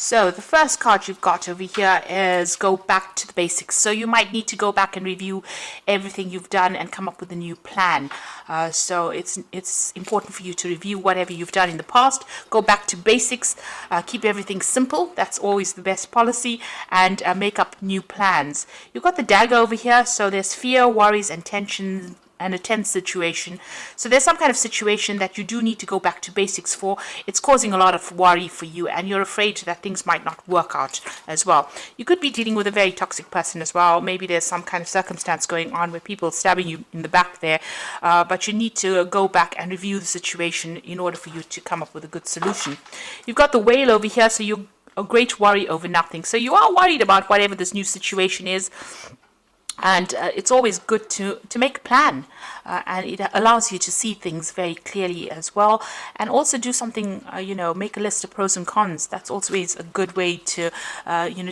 So the first card you've got over here is go back to the basics. So you might need to go back and review everything you've done and come up with a new plan. So it's important for you to review whatever you've done in the past. Go back to basics. Keep everything simple. That's always the best policy. And make up new plans. You've got the dagger over here. So there's fear, worries, and tensions and a tense situation. So there's some kind of situation that you do need to go back to basics for. It's causing a lot of worry for you, and you're afraid that things might not work out as well. You could be dealing with a very toxic person as well. Maybe there's some kind of circumstance going on where people are stabbing you in the back there, but you need to go back and review the situation in order for you to come up with a good solution. You've got the whale over here, so you're a great worry over nothing. So you are worried about whatever this new situation is. And it's always good to make a plan, and it allows you to see things very clearly as well, and also do something, make a list of pros and cons. That's always a good way to,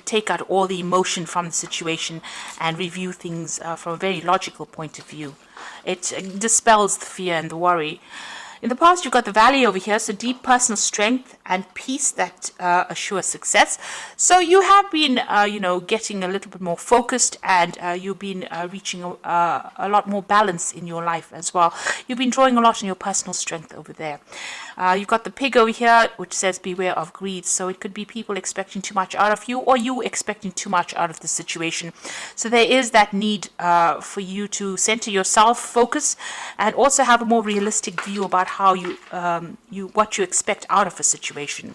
take out all the emotion from the situation and review things from a very logical point of view. It dispels the fear and the worry. In the past, you've got the valley over here, so deep personal strength and peace that assure success. So you have been, getting a little bit more focused, and you've been reaching a lot more balance in your life as well. You've been drawing a lot on your personal strength over there. You've got the pig over here, which says beware of greed. So it could be people expecting too much out of you, or you expecting too much out of the situation. So there is that need for you to center yourself, focus, and also have a more realistic view about how what you expect out of a situation.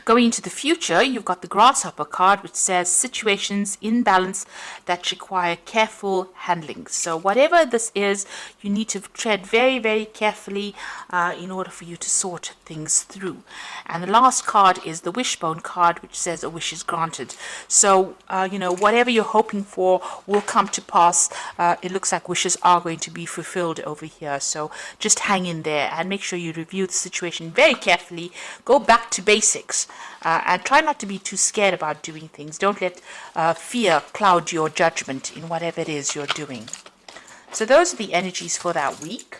Going into the future, you've got the grasshopper card, which says situations in balance that require careful handling. So whatever this is, you need to tread very, very carefully in order for you to sort things through. And the last card is the wishbone card, which says a wish is granted. So, whatever you're hoping for will come to pass. It looks like wishes are going to be fulfilled over here. So just hang in there and make sure you review the situation very carefully. Go back to basics. And try not to be too scared about doing things. Don't let fear cloud your judgment in whatever it is you're doing. So those are the energies for that week.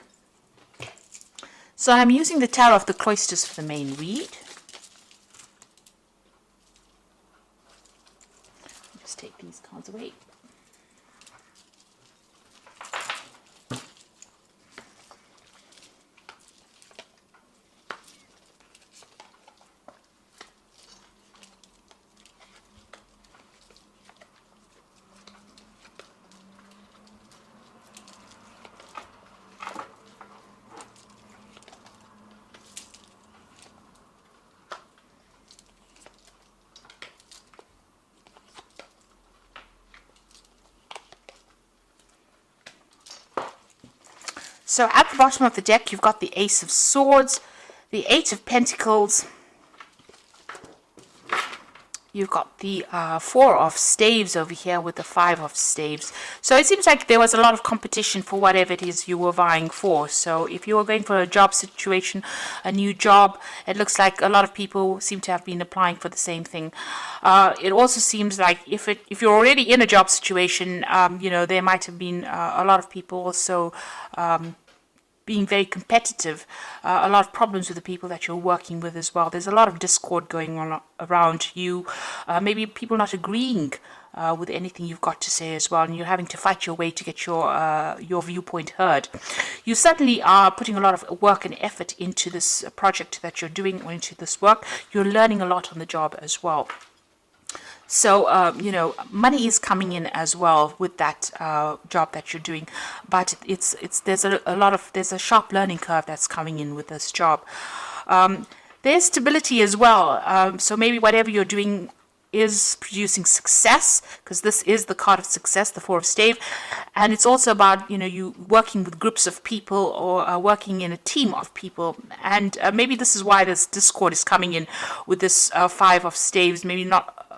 So I'm using the Tower of the Cloisters for the main read. Just take these cards away. So at the bottom of the deck, you've got the Ace of Swords, the Eight of Pentacles. You've got the Four of Staves over here with the Five of Staves. So it seems like there was a lot of competition for whatever it is you were vying for. So if you were going for a job situation, a new job, it looks like a lot of people seem to have been applying for the same thing. It also seems like if you're already in a job situation, there might have been a lot of people also being very competitive, a lot of problems with the people that you're working with as well. There's a lot of discord going on around you, maybe people not agreeing with anything you've got to say as well, and you're having to fight your way to get your viewpoint heard. You certainly are putting a lot of work and effort into this project that you're doing, or into this work. You're learning a lot on the job as well. So, money is coming in as well with that job that you're doing, but there's a sharp learning curve that's coming in with this job. There's stability as well. So maybe whatever you're doing is producing success, because this is the card of success, the Four of Stave, and it's also about you working with groups of people, or working in a team of people, and maybe this is why this discord is coming in with this Five of Staves.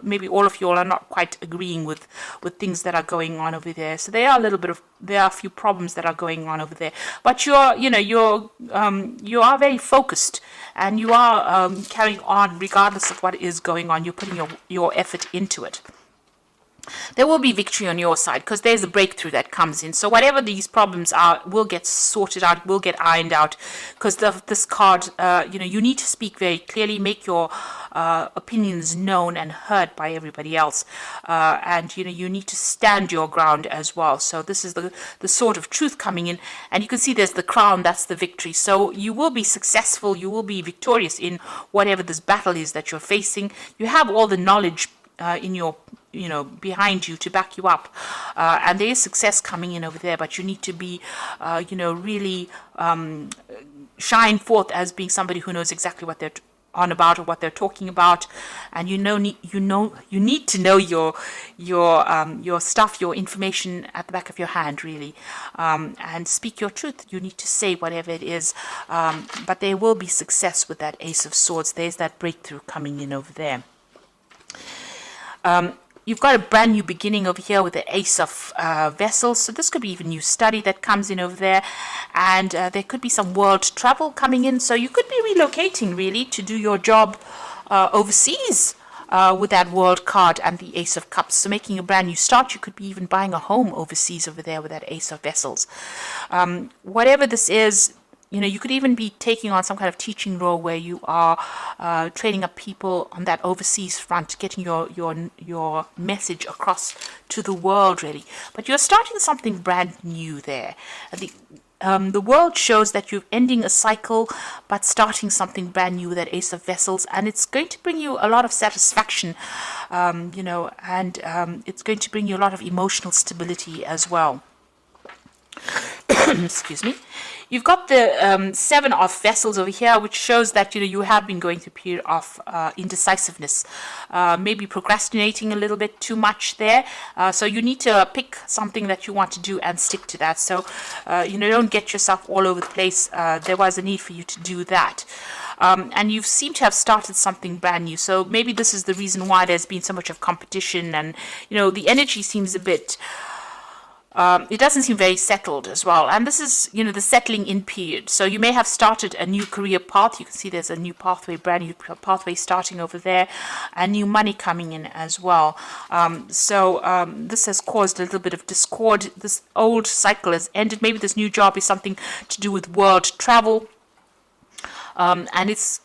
Maybe all of you all are not quite agreeing with things that are going on over there. So there are a few problems that are going on over there. But you are very focused, and you are carrying on regardless of what is going on. You're putting your effort into it. there will be victory on your side because there's a breakthrough that comes in. So whatever these problems are will get sorted out, will get ironed out, because this card, you need to speak very clearly, make your opinions known and heard by everybody else, and you need to stand your ground as well. So this is the sort of truth coming in, and you can see there's the crown, that's the victory. So you will be successful, you will be victorious in whatever this battle is that you're facing. You have all the knowledge in your behind you to back you up, and there is success coming in over there, but you need to be really shine forth as being somebody who knows exactly what they're on about or what they're talking about, and you need to know your stuff, your information at the back of your hand, really, and speak your truth. You need to say whatever it is, but there will be success with that Ace of Swords. There's that breakthrough coming in over there. You've got a brand new beginning over here with the Ace of Vessels. So this could be even new study that comes in over there. And there could be some world travel coming in. So you could be relocating, really, to do your job overseas with that world card and the Ace of Cups. So making a brand new start. You could be even buying a home overseas over there with that Ace of Vessels. Whatever this is, you could even be taking on some kind of teaching role where you are training up people on that overseas front, getting your message across to the world, really. But you're starting something brand new there. The world shows that you're ending a cycle, but starting something brand new with that Ace of Vessels, and it's going to bring you a lot of satisfaction, and it's going to bring you a lot of emotional stability as well. Excuse me. You've got the Seven of Vessels over here, which shows that you have been going through a period of indecisiveness, maybe procrastinating a little bit too much there. So you need to pick something that you want to do and stick to that. So don't get yourself all over the place. There was a need for you to do that. And you seem to have started something brand new. So maybe this is the reason why there's been so much of competition, and the energy seems a bit. It doesn't seem very settled as well. And this is, the settling in period. So you may have started a new career path. You can see there's a new pathway, brand new pathway starting over there, and new money coming in as well. This has caused a little bit of discord. This old cycle has ended. Maybe this new job is something to do with world travel. And it's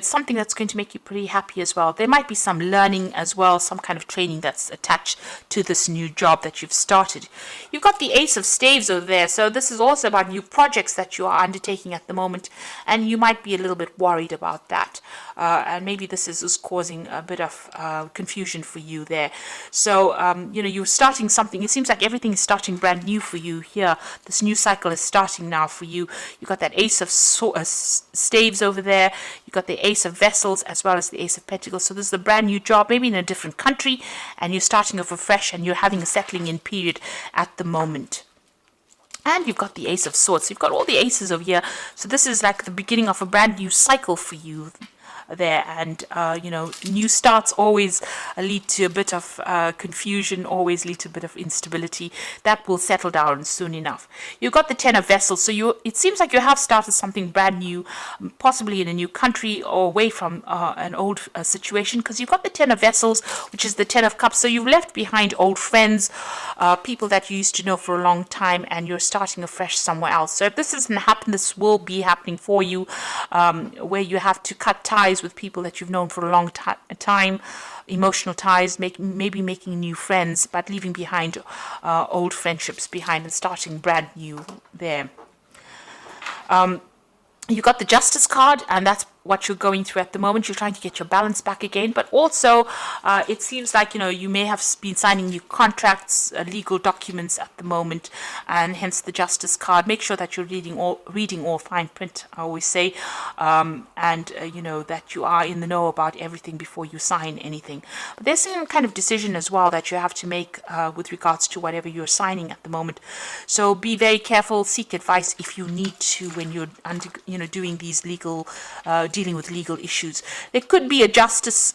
something that's going to make you pretty happy as well. There might be some learning as well, some kind of training that's attached to this new job that you've started. You've got the Ace of Staves over there. So this is also about new projects that you are undertaking at the moment, and you might be a little bit worried about that. And maybe this is causing a bit of confusion for you there. So, you're starting something. It seems like everything is starting brand new for you here. This new cycle is starting now for you. You've got that Ace of Staves over there. You've got the Ace of Vessels as well as the Ace of Pentacles. So this is a brand new job, maybe in a different country, and you're starting off afresh, and you're having a settling in period at the moment. And you've got the Ace of Swords. So you've got all the aces over here. So this is like the beginning of a brand new cycle for you there. And new starts always lead to a bit of confusion, always lead to a bit of instability. That will settle down soon enough. You've got the Ten of Vessels. So it seems like you have started something brand new, possibly in a new country or away from an old situation, because you've got the Ten of Vessels, which is the Ten of Cups. So you've left behind old friends, people that you used to know for a long time, and you're starting afresh somewhere else. So if this doesn't happen, this will be happening for you, where you have to cut ties with people that you've known for a long time, emotional ties, maybe making new friends, but leaving behind old friendships behind and starting brand new there. You got the Justice card, and that's what you're going through at the moment. You're trying to get your balance back again, but also it seems like you may have been signing new contracts, legal documents at the moment, and hence the Justice card. Make sure that you're reading all fine print, I always say, and that you are in the know about everything before you sign anything. But there's some kind of decision as well that you have to make with regards to whatever you're signing at the moment. So be very careful. Seek advice if you need to when you're doing these legal dealing with legal issues. There could be a justice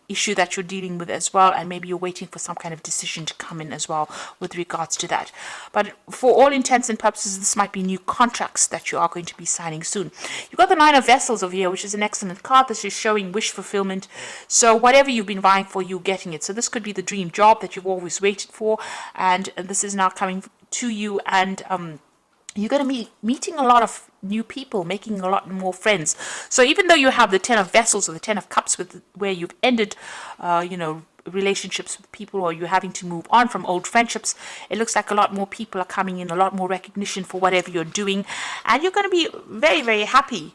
issue that you're dealing with as well, and maybe you're waiting for some kind of decision to come in as well with regards to that. But for all intents and purposes, this might be new contracts that you are going to be signing soon. You've got the Nine of Vessels over here, which is an excellent card. This is showing wish fulfillment. So whatever you've been vying for, you're getting it. So this could be the dream job that you've always waited for, and this is now coming to you, and you're going to be meeting a lot of new people, making a lot more friends. So even though you have the Ten of Vessels or the Ten of Cups, where you've ended, relationships with people, or you're having to move on from old friendships, it looks like a lot more people are coming in, a lot more recognition for whatever you're doing, and you're going to be very, very happy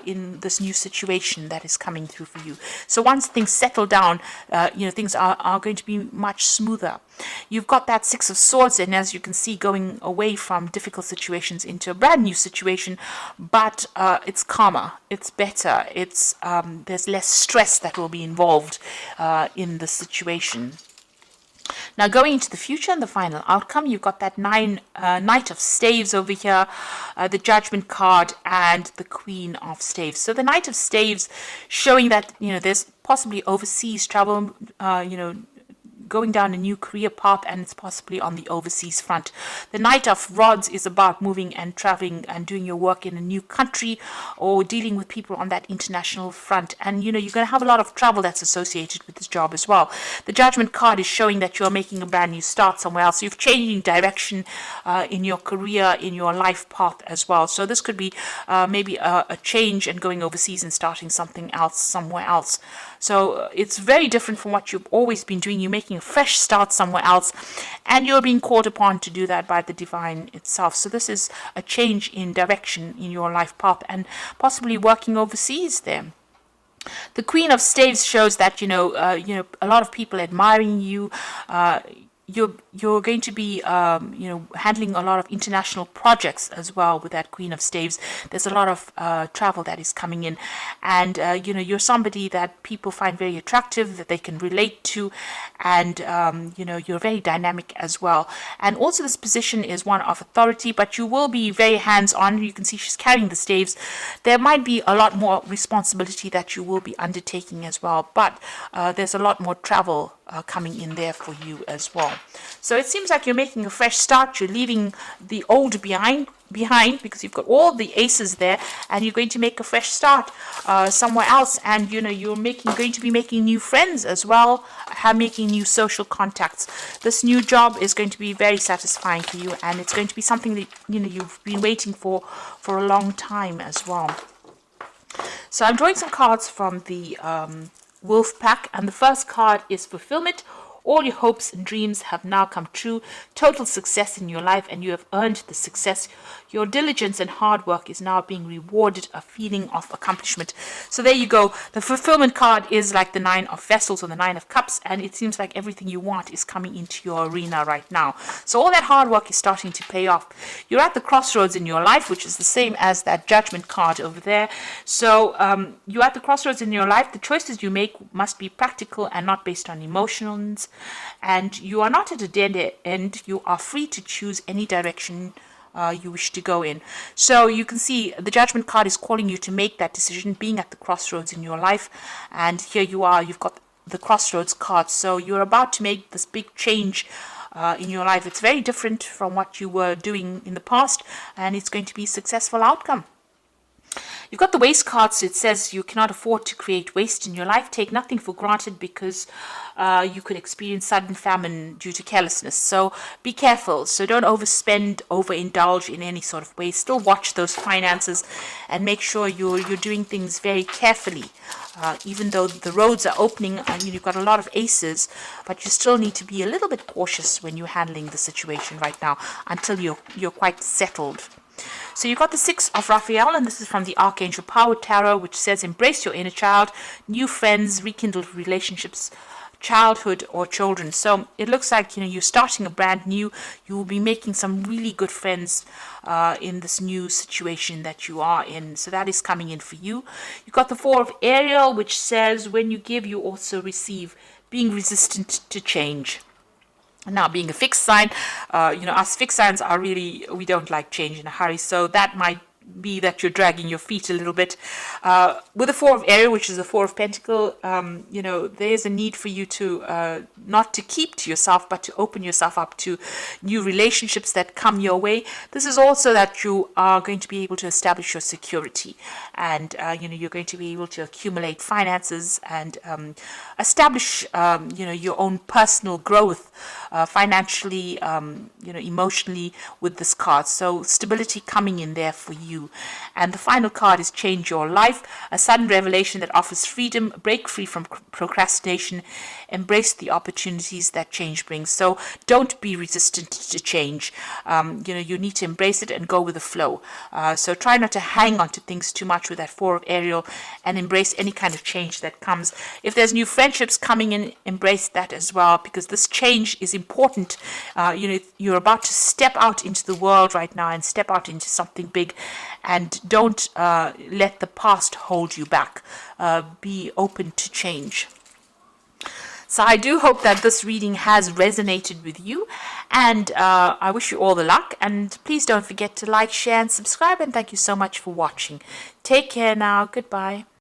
in this new situation that is coming through for you. So once things settle down, things are going to be much smoother. You've got that Six of Swords, and as you can see, going away from difficult situations into a brand new situation, but it's calmer, it's better, it's there's less stress that will be involved in the situation. Now, going into the future and the final outcome, you've got that Knight of Staves over here, the Judgment card, and the Queen of Staves. So the Knight of Staves showing that, there's possibly overseas travel, going down a new career path, and it's possibly on the overseas front. The Knight of Rods is about moving and traveling and doing your work in a new country, or dealing with people on that international front. And you're going to have a lot of travel that's associated with this job as well. The Judgment card is showing that you're making a brand new start somewhere else. You've changing direction in your career, in your life path as well. So this could be maybe a change and going overseas and starting something else somewhere else. So it's very different from what you've always been doing. You're making a fresh start somewhere else, and you're being called upon to do that by the divine itself. So this is a change in direction in your life path, and possibly working overseas there. The Queen of Staves shows that a lot of people admiring you. You're going to be handling a lot of international projects as well with that Queen of Staves. There's a lot of travel that is coming in, and you're somebody that people find very attractive, that they can relate to, and you're very dynamic as well. And also this position is one of authority, but you will be very hands-on. You can see she's carrying the staves. There might be a lot more responsibility that you will be undertaking as well, but there's a lot more travel coming in there for you as well. So it seems like you're making a fresh start. You're leaving the old behind because you've got all the aces there, and you're going to make a fresh start somewhere else. And you're going to be making new friends as well, making new social contacts. This new job is going to be very satisfying for you, and it's going to be something that you've been waiting for a long time as well. So I'm drawing some cards from the Wolf Pack, and the first card is Fulfillment. All your hopes and dreams have now come true. Total success in your life, and you have earned the success. Your diligence and hard work is now being rewarded, a feeling of accomplishment. So there you go. The Fulfillment card is like the Nine of Vessels or the Nine of Cups, and it seems like everything you want is coming into your arena right now. So all that hard work is starting to pay off. You're at the crossroads in your life, which is the same as that Judgment card over there. So you're at the crossroads in your life. The choices you make must be practical and not based on emotions. And you are not at a dead end. You are free to choose any direction you wish to go in. So you can see the Judgment card is calling you to make that decision, being at the crossroads in your life. And here you are, you've got the crossroads card. So you're about to make this big change in your life. It's very different from what you were doing in the past, and it's going to be a successful outcome. You've got the Waste card, so it says you cannot afford to create waste in your life. Take nothing for granted, because you could experience sudden famine due to carelessness. So be careful. So don't overspend, overindulge in any sort of way. Still watch those finances and make sure you're doing things very carefully. Even though the roads are opening, you've got a lot of aces, but you still need to be a little bit cautious when you're handling the situation right now until you're quite settled. So you've got the Six of Raphael, and this is from the Archangel Power Tarot, which says embrace your inner child, new friends, rekindled relationships, childhood or children. So it looks like you're starting a brand new. You will be making some really good friends in this new situation that you are in. So that is coming in for you. You've got the Four of Ariel, which says when you give, you also receive, being resistant to change. Now, being a fixed sign, us fixed signs are really, we don't like change in a hurry. So that might be that you're dragging your feet a little bit. With the Four of Ariel, which is the Four of Pentacle, there's a need for you to not to keep to yourself, but to open yourself up to new relationships that come your way. This is also that you are going to be able to establish your security, and you're going to be able to accumulate finances and establish your own personal growth financially, emotionally with this card. So stability coming in there for you. And the final card is Change Your Life, a sudden revelation that offers freedom, break free from procrastination, embrace the opportunities that change brings. So don't be resistant to change. You need to embrace it and go with the flow. So try not to hang on to things too much with that Four of Ariel, and embrace any kind of change that comes. If there's new friendships coming in, embrace that as well, because this change is important. You're about to step out into the world right now and step out into something big, and don't let the past hold you back. Be open to change. So I do hope that this reading has resonated with you, and I wish you all the luck. And please don't forget to like, share, and subscribe. And thank you so much for watching. Take care now. Goodbye.